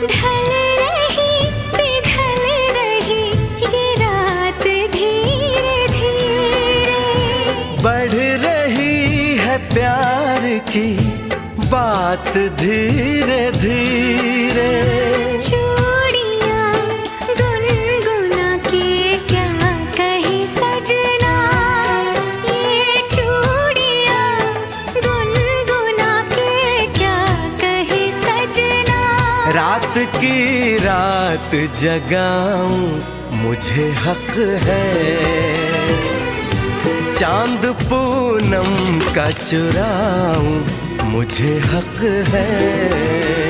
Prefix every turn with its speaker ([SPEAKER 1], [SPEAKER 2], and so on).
[SPEAKER 1] ढल रही पिघल रही ये रात धीरे धीरे,
[SPEAKER 2] बढ़ रही है प्यार की बात धीरे धीरे।
[SPEAKER 1] चूड़ियां गुनगुना के क्या कहे सजना, ये चूड़ियां गुनगुना के क्या कहे सजना।
[SPEAKER 2] रात की रात जगाऊं मुझे हक है, चांद पूनम का चुराऊं मुझे हक है।